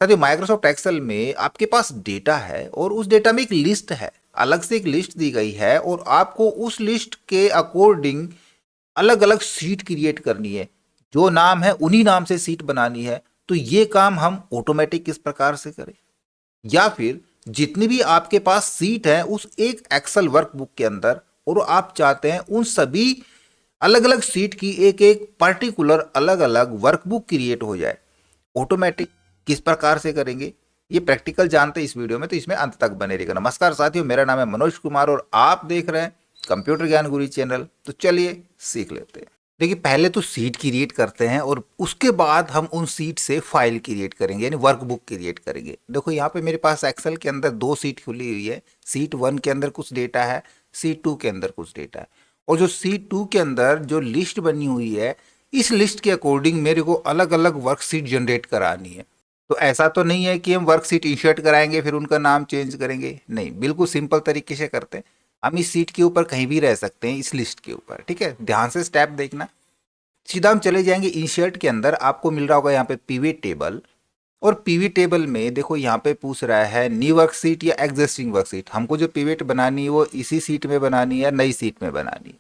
साथियों Microsoft Excel में आपके पास डेटा है और उस डेटा में एक लिस्ट है, अलग से एक लिस्ट दी गई है और आपको उस लिस्ट के अकॉर्डिंग अलग अलग सीट क्रिएट करनी है। जो नाम है उन्हीं नाम से सीट बनानी है। तो ये काम हम ऑटोमेटिक किस प्रकार से करें, या फिर जितनी भी आपके पास सीट है उस एक एक्सेल वर्कबुक के अंदर, और आप चाहते हैं उन सभी अलग अलग सीट की एक एक पर्टिकुलर अलग अलग वर्कबुक क्रिएट हो जाए ऑटोमेटिक, किस प्रकार से करेंगे ये प्रैक्टिकल जानते हैं इस वीडियो में, तो इसमें अंत तक बने रहिएगा। नमस्कार साथियों, मेरा नाम है मनोज कुमार और आप देख रहे हैं कंप्यूटर ज्ञान गुरु चैनल। तो चलिए सीख लेते हैं। देखिए पहले तो सीट क्रिएट करते हैं और उसके बाद हम उन सीट से फाइल क्रिएट करेंगे, यानी वर्कबुक क्रिएट करेंगे। देखो यहाँ पे मेरे पास एक्सेल के अंदर दो सीट खुली हुई है। सीट 1 के अंदर कुछ डेटा है, सीट 2 के अंदर कुछ डेटा है। और जो सीट 2 के अंदर जो लिस्ट बनी हुई है, इस लिस्ट के अकॉर्डिंग मेरे को अलग अलग वर्कशीट जनरेट करानी है। तो ऐसा तो नहीं है कि हम वर्कशीट इंसर्ट कराएंगे फिर उनका नाम चेंज करेंगे, नहीं, बिल्कुल सिंपल तरीके से करते हैं। हम इस सीट के ऊपर कहीं भी रह सकते हैं, इस लिस्ट के ऊपर, ठीक है। ध्यान से स्टेप देखना। सीधा हम चले जाएंगे इंसर्ट के अंदर, आपको मिल रहा होगा यहाँ पे पीवी टेबल। और पीवी टेबल में देखो यहाँ पे पूछ रहा है न्यू वर्कशीट या एग्जिस्टिंग वर्कशीट। हमको जो पिवट बनानी है वो इसी सीट में बनानी है या नई सीट में बनानी है।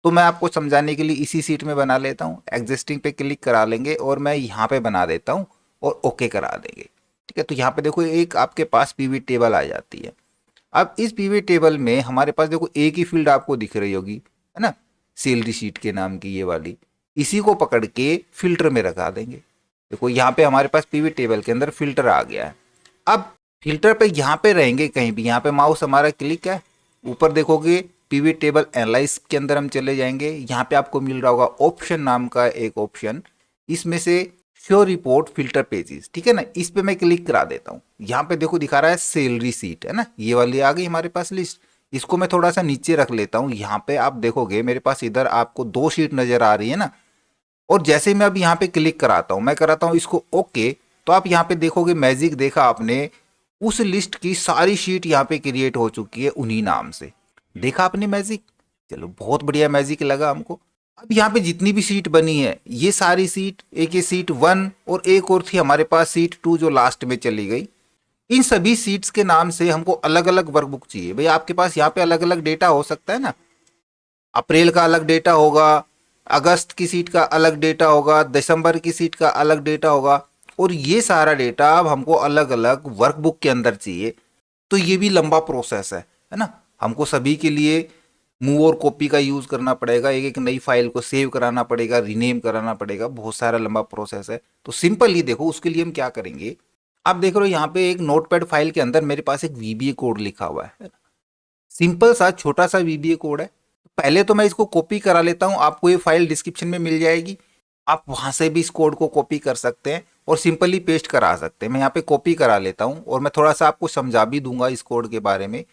तो मैं आपको समझाने के लिए इसी सीट में बना लेता हूँ। एग्जिस्टिंग पे क्लिक करा लेंगे और मैं यहाँ पे बना देता हूँ और ओके करा देंगे, ठीक है। तो यहाँ पे देखो एक आपके पास पीवी टेबल आ जाती है। अब इस पीवी टेबल में हमारे पास देखो एक ही फील्ड आपको दिख रही होगी, है ना, सैलरी शीट के नाम की ये वाली। इसी को पकड़ के फिल्टर में रखा देंगे। देखो यहाँ पे हमारे पास पीवी टेबल के अंदर फिल्टर आ गया है। अब फिल्टर पे यहाँ पे रहेंगे कहीं भी, यहाँ पे माउस हमारा क्लिक है, ऊपर देखोगे पीवी टेबल एनालाइज के अंदर हम चले जाएंगे। यहाँ पे आपको मिल रहा होगा ऑप्शन नाम का एक ऑप्शन, इसमें से शो रिपोर्ट फिल्टर पेजेस, ठीक है ना, इस पे मैं क्लिक करा देता हूँ। यहाँ पे देखो दिखा रहा है सैलरी सीट, है ना, ये वाली आ गई हमारे पास लिस्ट। इसको मैं थोड़ा सा नीचे रख लेता हूँ। यहाँ पे आप देखोगे मेरे पास इधर आपको दो शीट नजर आ रही है ना। और जैसे मैं अब यहाँ पे क्लिक कराता हूँ, मैं कराता हूँ इसको ओके, तो आप यहाँ पे देखोगे मैजिक देखा आपने, उस लिस्ट की सारी शीट यहाँ पे क्रिएट हो चुकी है उन्हीं नाम से। देखा आपने मैजिक? चलो बहुत बढ़िया मैजिक लगा हमको। अब यहाँ पे जितनी भी सीट बनी है ये सारी सीट, एक ये सीट 1 और एक और थी हमारे पास सीट 2 जो लास्ट में चली गई, इन सभी सीट्स के नाम से हमको अलग अलग वर्कबुक चाहिए। भाई आपके पास यहाँ पे अलग अलग डेटा हो सकता है ना, अप्रैल का अलग डेटा होगा, अगस्त की सीट का अलग डेटा होगा, दिसंबर की सीट का अलग डेटा होगा, और ये सारा डेटा अब हमको अलग अलग वर्कबुक के अंदर चाहिए। तो ये भी लंबा प्रोसेस है ना। हमको सभी के लिए मूव और कॉपी का यूज़ करना पड़ेगा, एक एक नई फाइल को सेव कराना पड़ेगा, रीनेम कराना पड़ेगा, बहुत सारा लंबा प्रोसेस है। तो सिंपल ही देखो उसके लिए हम क्या करेंगे। आप देख रहे हो यहाँ पे एक नोटपैड फाइल के अंदर मेरे पास एक वीबीए कोड लिखा हुआ है। सिंपल सा छोटा सा वीबीए कोड है। पहले तो मैं इसको कॉपी करा लेता हूँ, आपको ये फाइल डिस्क्रिप्शन में मिल जाएगी, आप वहां से भी इस कोड को कॉपी कर सकते हैं और सिंपली पेस्ट करा सकते हैं। मैं यहाँ पे कॉपी करा लेता हूँ और मैं थोड़ा सा आपको समझा भी दूंगा इस कोड के बारे में।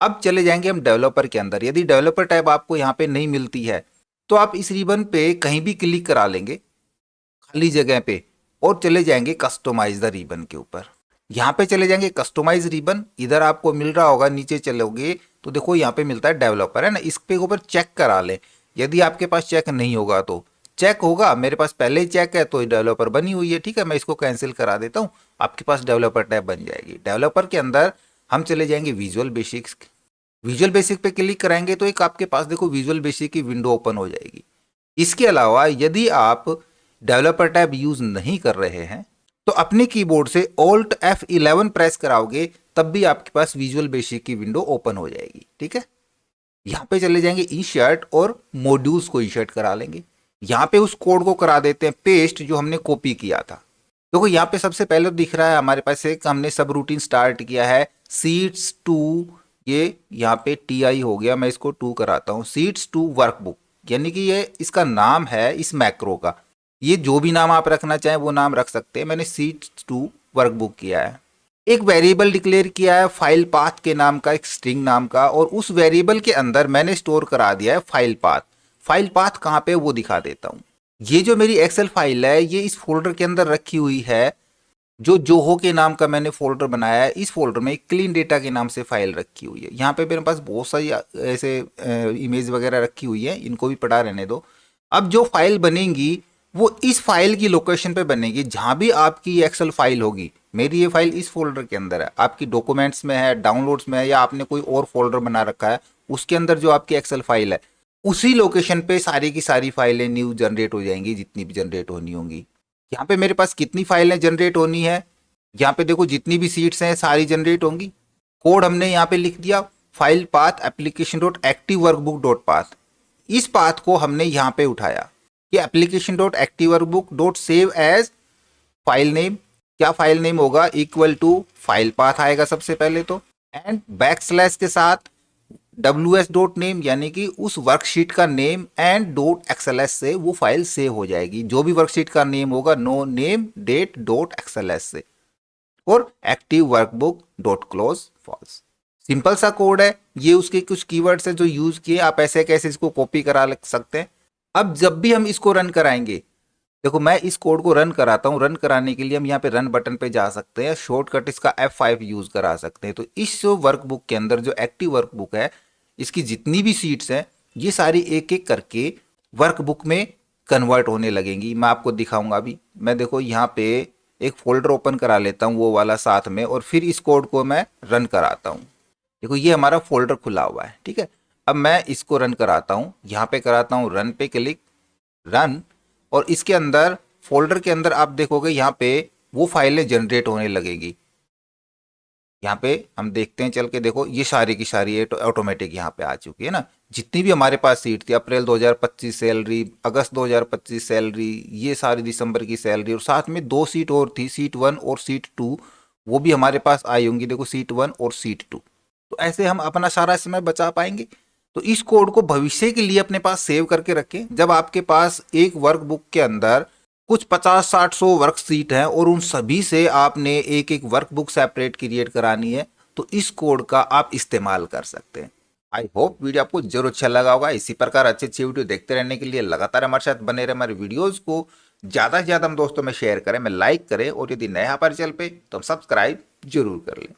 अब चले जाएंगे हम डेवलपर के अंदर। यदि डेवलपर टैब आपको यहाँ पे नहीं मिलती है तो आप इस रिबन पे कहीं भी क्लिक करा लेंगे खाली जगह पे और चले जाएंगे कस्टमाइज द रिबन के ऊपर। यहाँ पे चले जाएंगे कस्टमाइज रिबन, इधर आपको मिल रहा होगा, नीचे चलोगे तो देखो यहाँ पे मिलता है डेवलपर, है ना, इस पे ऊपर चेक करा लें। यदि आपके पास चेक नहीं होगा तो चेक होगा, मेरे पास पहले ही चेक है तो डेवलपर बनी हुई है, ठीक है। मैं इसको कैंसिल करा देता हूँ, आपके पास डेवलपर टैब बन जाएगी। डेवलपर के अंदर हम चले जाएंगे विजुअल बेसिक्स। विजुअल बेसिक पे क्लिक कराएंगे तो एक आपके पास देखो विजुअल बेसिक की विंडो ओपन हो जाएगी। इसके अलावा यदि आप डेवलपर टैब यूज नहीं कर रहे हैं तो अपने कीबोर्ड से Alt F11 प्रेस कराओगे तब भी आपके पास विजुअल बेसिक की विंडो ओपन हो जाएगी, ठीक है। यहाँ पे चले जाएंगे इंसर्ट और मॉड्यूल्स को इंसर्ट करा लेंगे। यहाँ पे उस कोड को करा देते हैं पेस्ट जो हमने कॉपी किया था। देखो यहाँ पे सबसे पहले तो दिख रहा है हमारे पास एक हमने सब रूटीन स्टार्ट किया है सीट्स 2, ये यहाँ पे TI हो गया, मैं इसको 2 कराता हूँ, सीट्स 2 वर्कबुक, यानी कि ये इसका नाम है इस मैक्रो का। ये जो भी नाम आप रखना चाहें वो नाम रख सकते हैं। मैंने सीट्स 2 वर्कबुक किया है। एक वेरिएबल डिक्लेयर किया है फाइल पाथ के नाम का, एक स्ट्रिंग नाम का, और उस वेरिएबल के अंदर मैंने स्टोर करा दिया है फाइल पाथ। फाइल पाथ कहाँ पे वो दिखा देता हूँ। ये जो मेरी एक्सेल फाइल है ये इस फोल्डर के अंदर रखी हुई है, जो जोहो के नाम का मैंने फोल्डर बनाया है। इस फोल्डर में क्लीन डेटा के नाम से फाइल रखी हुई है। यहाँ पे मेरे पास बहुत सारी ऐसे इमेज वगैरह रखी हुई है, इनको भी पढ़ा रहने दो। अब जो फाइल बनेगी वो इस फाइल की लोकेशन पे बनेगी जहां भी आपकी ये एक्सेल फाइल होगी। मेरी ये फाइल इस फोल्डर के अंदर है, आपकी डॉक्यूमेंट्स में है, डाउनलोड्स में है, या आपने कोई और फोल्डर बना रखा है उसके अंदर जो आपकी एक्सेल फाइल है, उसी लोकेशन पे सारी की सारी फाइलें न्यू जनरेट हो जाएंगी, जितनी भी जनरेट होनी होंगी। यहाँ पे मेरे पास कितनी फाइलें जनरेट होनी है, यहाँ पे देखो जितनी भी सीट्स हैं सारी जनरेट होंगी। कोड हमने यहाँ पे लिख दिया, file path application dot active workbook dot path. इस पाथ को हमने यहाँ पे उठाया कि application dot active workbook dot save as file name. क्या फाइल नेम होगा, इक्वल टू फाइल पाथ आएगा सबसे पहले तो, एंड बैक स्लैश के साथ ws डॉट नेम, यानी कि उस वर्कशीट का नेम, एंड डॉट एक्सएलएस से वो फाइल सेव हो जाएगी। जो भी वर्कशीट का नेम होगा, no name date dot XLS से, और active workbook dot close false. Simple सा कोड है, ये उसके कुछ कीवर्ड्स हैं जो यूज किए, आप ऐसे कैसे इसको कॉपी करा सकते हैं। अब जब भी हम इसको रन कराएंगे, देखो मैं इस कोड को रन कराता हूँ, रन कराने के लिए हम यहाँ पे रन बटन पे जा सकते हैं, शॉर्टकट इसका F5 यूज करा सकते हैं। तो इस वर्कबुक के अंदर जो एक्टिव वर्कबुक है, इसकी जितनी भी सीट्स हैं ये सारी एक एक करके वर्कबुक में कन्वर्ट होने लगेंगी। मैं आपको दिखाऊंगा अभी। मैं देखो यहाँ पे एक फोल्डर ओपन करा लेता हूँ वो वाला साथ में, और फिर इस कोड को मैं रन कराता हूँ। देखो ये हमारा फोल्डर खुला हुआ है, ठीक है। अब मैं इसको रन कराता हूँ, यहाँ पे कराता हूँ रन पे क्लिक, रन, और इसके अंदर फोल्डर के अंदर आप देखोगे यहाँ पे वो फाइलें जनरेट होने लगेगी। यहाँ पे हम देखते हैं चल के, देखो ये सारी की सारी ऑटोमेटिक यहाँ पे आ चुकी है ना। जितनी भी हमारे पास सीट थी, अप्रैल 2025 सैलरी, अगस्त 2025 सैलरी, ये सारी दिसंबर की सैलरी, और साथ में 2 सीट और थी, सीट 1 और सीट 2, वो भी हमारे पास आई होंगी। देखो सीट 1 और सीट 2। तो ऐसे हम अपना सारा समय बचा पाएंगे। तो इस कोड को भविष्य के लिए अपने पास सेव करके रखें। जब आपके पास एक वर्कबुक के अंदर कुछ 50-60-100 वर्कशीट हैं और उन सभी से आपने एक एक वर्कबुक सेपरेट क्रिएट करानी है, तो इस कोड का आप इस्तेमाल कर सकते हैं। आई होप वीडियो आपको जरूर अच्छा लगा होगा। इसी प्रकार अच्छे अच्छे वीडियो देखते रहने के लिए लगातार हमारे साथ बने रहे। हमारे वीडियोस को ज़्यादा से ज़्यादा हम दोस्तों में शेयर करें, में लाइक करें, और यदि नया हमारे चैनल पे तो हम सब्सक्राइब जरूर कर लें।